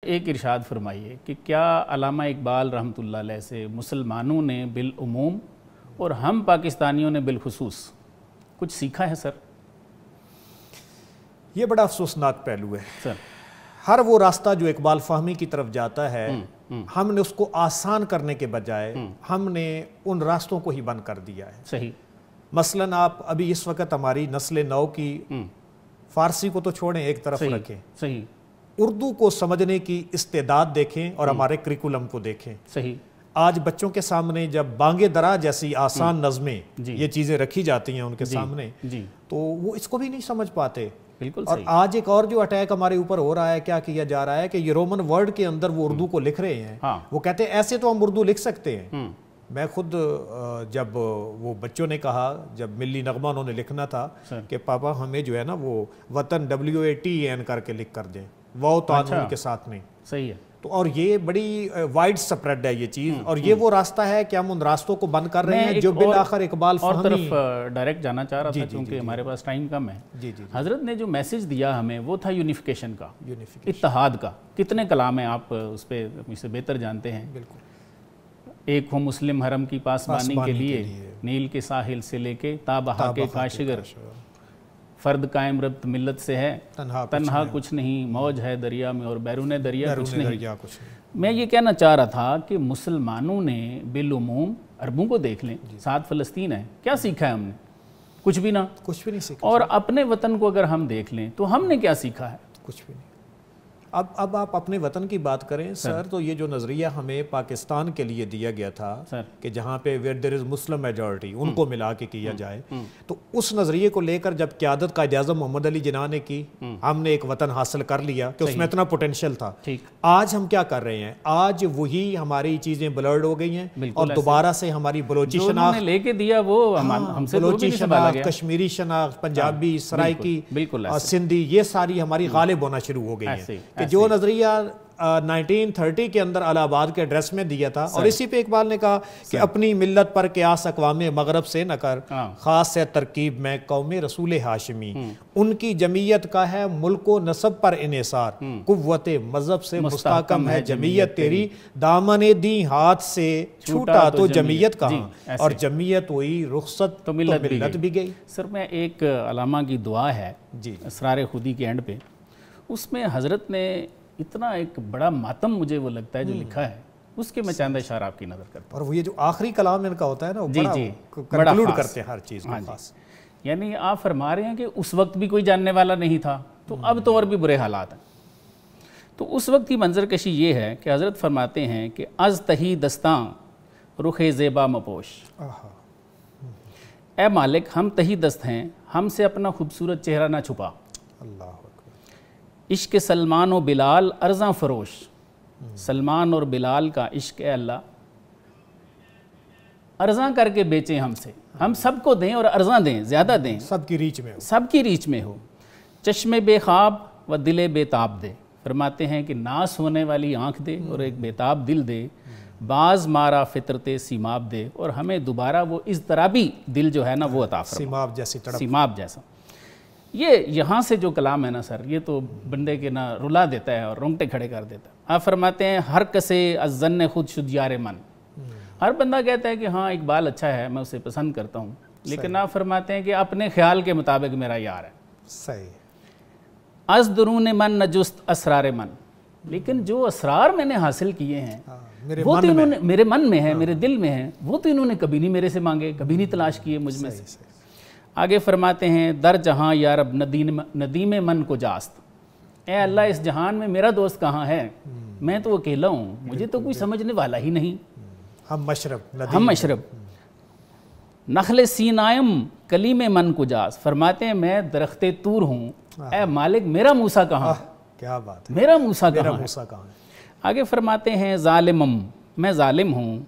ایک ارشاد فرمائیے کہ کیا علامہ اقبال رحمۃ اللہ علیہ سے مسلمانوں نے بالعموم اور ہم پاکستانیوں نے بالخصوص کچھ سیکھا ہے سر؟ یہ بڑا افسوسناک پہلو ہے سر۔ ہر وہ راستہ جو اقبال فہمی کی طرف جاتا ہے ہم نے اس کو آسان کرنے کے بجائے ہم نے ان راستوں کو ہی بند کر دیا ہے۔ صحیح۔ مثلاً آپ ابھی اس وقت ہماری نسل نو کی فارسی کو تو چھوڑیں ایک طرف رکھیں، صحیح، اردو کو سمجھنے کی استعداد دیکھیں اور ہمارے کریکولم کو دیکھیں۔ صحیح۔ آج بچوں کے سامنے جب بانگ درا جیسی آسان نظمیں یہ چیزیں رکھی جاتی ہیں ان کے سامنے تو وہ اس کو بھی نہیں سمجھ پاتے۔ بالکل اور آج ایک اور جو اٹیک ہمارے اوپر ہو رہا ہے، کیا کیا جا رہا ہے کہ یہ رومن ورڈ کے اندر وہ اردو کو لکھ رہے ہیں، وہ کہتے ہیں ایسے تو ہم اردو لکھ سکتے ہیں۔ میں خود جب وہ بچوں نے کہا جب ملی نغمہ انہوں نے لکھنا تھا کہ پاپا ہمیں جو ہے نا وہ وطن WATN کر کے لکھ کر دیں، واو تانون کے ساتھ نہیں۔ صحیح ہے۔ تو اور یہ بڑی وائڈ سپریڈ ہے یہ چیز، اور یہ وہ راستہ ہے کہ ہم ان راستوں کو بند کر رہے ہیں جو بالآخر اقبال اور فہمی طرف ڈائریکٹ جانا چاہ رہا تھا کیونکہ ہمارے پاس ٹائم کم ہے۔ حضرت نے جو میسج دیا ہمیں وہ تھا یونیفیکیشن کا، اتحاد کا۔ کتنے کلام ہیں آپ اس پہ مجھ سے بہتر جانتے ہیں۔ بالکل۔ ایک ہو مسلم حرم کی پاسبانی کے لیے، نیل کے ساحل سے لے کے تا بہا کے کاشگر، فرد قائم ربط ملت سے ہے، تنہا کچھ نہیں، موج ہے دریا میں اور بیرون دریا کچھ نہیں۔ میں یہ کہنا چاہ رہا تھا کہ مسلمانوں نے بالعموم، عربوں کو دیکھ لیں، ساتھ فلسطین ہے، کیا سیکھا ہے ہم نے؟ کچھ بھی نہ، کچھ بھی نہیں سیکھا۔ اور اپنے وطن کو اگر ہم دیکھ لیں تو ہم نے کیا سیکھا ہے؟ کچھ بھی نہیں۔ اب آپ اپنے وطن کی بات کریں سر، تو یہ جو نظریہ ہمیں پاکستان کے لیے دیا گیا تھا کہ جہاں پہ where there is Muslim majority ان کو ملا کے کیا جائے، تو اس نظریے کو لے کر جب قیادت قائد اعظم محمد علی جناح نے کی، ہم نے ایک وطن حاصل کر لیا کہ اس میں اتنا پوٹینشیل تھا۔ آج ہم کیا کر رہے ہیں؟ آج وہی ہماری چیزیں بلرڈ ہو گئی ہیں اور دوبارہ سے ہماری بلوچی شناخت لے کے دیا، وہ ہم سے بلوچی شناخت، کشمیری شناخت، پنجابی، سرائکی، سندھی، یہ ساری ہماری غالب ہونا شروع ہو گئی ہیں۔ کہ جو نظریہ 1930 کے اندر الہ آباد کے ایڈریس میں دیا تھا، اور اسی پہ اقبال نے کہا کہ اپنی ملت پر قیاس اقوام مغرب سے نہ کر، خاص ہے ترکیب میں قوم رسول ہاشمی، ان کی جمعیت کا ہے ملک و نسب پر انحصار، قوت مذہب سے مستحکم ہے جمعیت تیری، دامن دی ہاتھ سے چھوٹا تو جمعیت کہاں، اور جمعیت ہوئی رخصت تو ملت بھی گئی۔ سر میں ایک علامہ کی دعا ہے اسرار خودی کے اینڈ پہ، اس میں حضرت نے اتنا ایک بڑا ماتم مجھے وہ لگتا ہے جو لکھا ہے، اس کے میں چاند اشارہ آپ کی نظر کرتا ہوں۔ اور وہ یہ جو آخری کلام ان کا ہوتا ہے نا، وہ بڑا کنکلوڈ کرتے ہیں ہر چیز کو خاص۔ یعنی آپ فرما رہے ہیں کہ اس وقت بھی کوئی جاننے والا نہیں تھا، تو اب تو اور بھی برے حالات ہیں۔ تو اس وقت کی منظر کشی یہ ہے کہ حضرت فرماتے ہیں کہ از تہی دستاں رخ زیبا مپوش، اے مالک ہم تہی دست ہیں، ہم سے اپنا خوبصورت چہرہ نہ چھپا۔ اللہ عشق سلمان و بلال ارزاں فروش، سلمان اور بلال کا عشق اے اللہ ارزاں کر کے بیچیں ہم سے، ہم سب کو دیں اور ارزاں دیں، زیادہ دیں، سب کی ریچ میں ہو، سب کی ریچ میں ہو۔ چشم بے خواب و دل بے تاب دے، فرماتے ہیں کہ ناس ہونے والی آنکھ دے اور ایک بےتاب دل دے، باز مارا فطرت سیماب دے، اور ہمیں دوبارہ وہ اضطرابی دل جو ہے نا وہ عطا فرما، سیماب جیسی تڑپ، سیماب جیسا۔ یہ یہاں سے جو کلام ہے نا سر، یہ تو بندے کے نہ رلا دیتا ہے اور رونگٹے کھڑے کر دیتا ہے۔ آپ فرماتے ہیں ہر کسے از ظن خود شد یار من، ہر بندہ کہتا ہے کہ ہاں اقبال اچھا ہے، میں اسے پسند کرتا ہوں، لیکن آپ فرماتے ہیں کہ اپنے خیال کے مطابق میرا یار ہے۔ صحیح۔ از درون من نجست اسرار من، لیکن جو اسرار میں نے حاصل کیے ہیں وہ تو انہوں نے میرے من میں ہے، میرے دل میں ہے، وہ تو انہوں نے کبھی نہیں میرے سے مانگے، کبھی نہیں تلاش کیے مجھ میں سے۔ آگے فرماتے ہیں در جہاں یا رب ندیم من کو جاست، اے اللہ اس جہان میں میرا دوست کہاں ہے، میں تو اکیلا ہوں، مجھے تو کوئی سمجھنے والا ہی نہیں۔ ہم مشرب نخل سینائم کلیم من کو جاست، فرماتے ہیں میں درخت طور ہوں، اے مالک میرا موسیٰ کہاں، کیا بات ہے، میرا موسیٰ کہاں ہے۔ آگے فرماتے ہیں ظالمم، میں ظالم ہوں،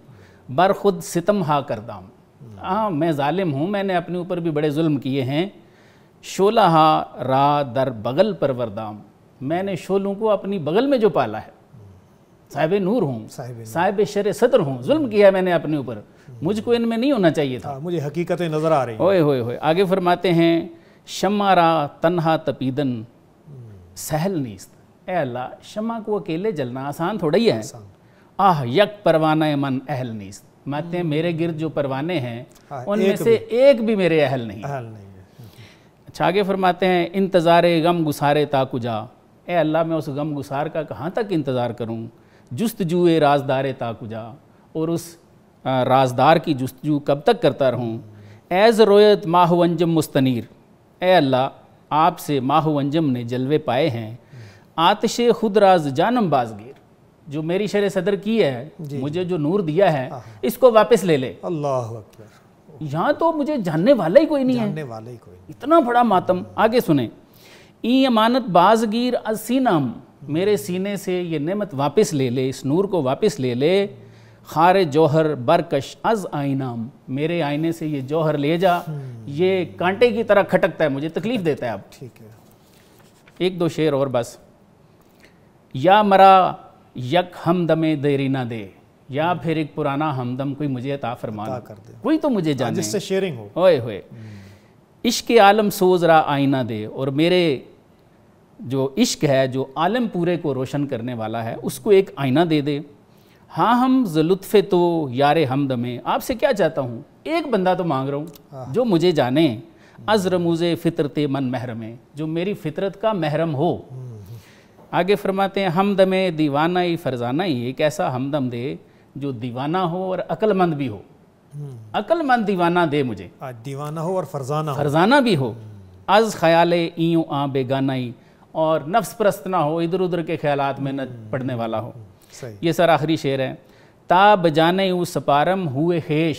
بر خود ستم ہا کردام، ہاں میں ظالم ہوں، میں نے اپنے اوپر بھی بڑے ظلم کیے ہیں، شولہ را در بغل پروردام، میں نے شولوں کو اپنی بغل میں جو پالا ہے، صاحب نور ہوں، صاحب شر صدر ہوں، ظلم کیا ہے میں نے اپنے اوپر، مجھ کو ان میں نہیں ہونا چاہیے تھا، مجھے حقیقتیں نظر آ رہی ہیں۔ ہوئے ہوئے ہوئے۔ آگے فرماتے ہیں شمع را تنہا تپیدن سہل نیست، اے اللہ شمع کو اکیلے جلنا آسان تھوڑا ہی ہے. آہ یک پروانہ من اہل نیست. ماتے ہیں میرے گرد جو پروانے ہیں ان میں سے ایک بھی میرے اہل نہیں. اچھا آگے فرماتے ہیں انتظار غم گسارے تا کجا. اے اللہ میں اس غم گسار کا کہاں تک انتظار کروں. جستجوئے رازدار تا کجا. اور اس رازدار کی جستجو کب تک کرتا رہوں. ایز رویت ماہ و انجم مستنیر. اے اللہ آپ سے ماہ و انجم نے جلوے پائے ہیں. آتش خود راز جانم بازگیر. جو میری شرح صدر کی ہے مجھے جو نور دیا ہے اس کو واپس لے لے. اللہ اکبر. یہاں تو مجھے جاننے والا ہی کوئی نہیں ہے. اتنا بڑا ماتم. آگے سنیں. این امانت بازگیر از سینم. میرے سینے سے یہ نعمت واپس لے لے, اس نور کو واپس لے لے. خار جوہر برکش از آئینام. میرے آئینے سے یہ جوہر لے جا, یہ کانٹے کی طرح کھٹکتا ہے, مجھے تکلیف دیتا ہے. اب ٹھیک ہے, ایک دو شعر اور بس. یا مرا یک ہمدم دیری نہ دے. یا پھر ایک پرانا ہمدم کوئی مجھے عطا فرمانا, کوئی تو مجھے جانے جس سے شیئرنگ ہو. ہوئے ہوئے عشق عالم سوز را آئینہ دے. اور میرے جو عشق ہے جو عالم پورے کو روشن کرنے والا ہے اس کو ایک آئینہ دے دے. ہاں ہم ز لطف تو یار ہمدمیں. آپ سے کیا چاہتا ہوں, ایک بندہ تو مانگ رہا ہوں جو مجھے جانے. از رموز فطرت من محرمیں. جو میری فطرت کا محرم ہو. آگے فرماتے ہیں ہمدم دیوانائی فرزانائی. ایک ایسا ہمدم دے جو دیوانہ ہو اور عقل مند بھی ہو. عقل مند دیوانہ دے مجھے, دیوانہ ہو اور فرزانہ بھی ہو. از خیال ایوں آ بیگانائی. اور نفس پرست نہ ہو, ادھر ادھر کے خیالات میں نہ پڑنے والا ہو. یہ سر آخری شعر ہے. تا بجانے او سپارم ہوئے خیش.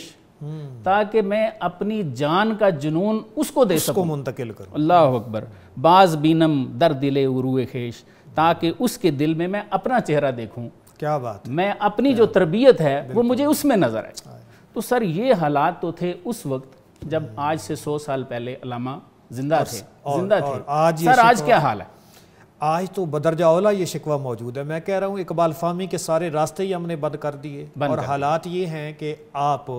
تاکہ میں اپنی جان کا جنون اس کو دے سکوں, منتقل کروں. اللہ اکبر. باز بینم در دل روئے خیش. تاکہ اس کے دل میں میں اپنا چہرہ دیکھوں. کیا بات. میں اپنی جو تربیت ہے وہ مجھے اس میں نظر آئے. تو سر یہ حالات تو تھے اس وقت جب آج سے 100 سال پہلے علامہ زندہ تھے. سر آج کیا حال ہے. آج تو بدرجہ اولا یہ شکوہ موجود ہے. میں کہہ رہا ہوں اقبال فہمی کے سارے راستے ہی ہم نے بند کر دیے. اور حالات یہ ہیں کہ آپ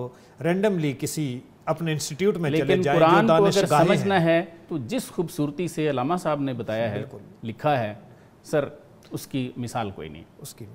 رینڈملی کسی اپنے انسٹیٹیوٹ میں چلے جائیں. قرآن کو اگر سمجھنا ہے تو جس خوبصورتی سے علامہ صاحب نے بتایا ہے, لکھا ہے, سر اس کی مثال کوئی نہیں. اس کی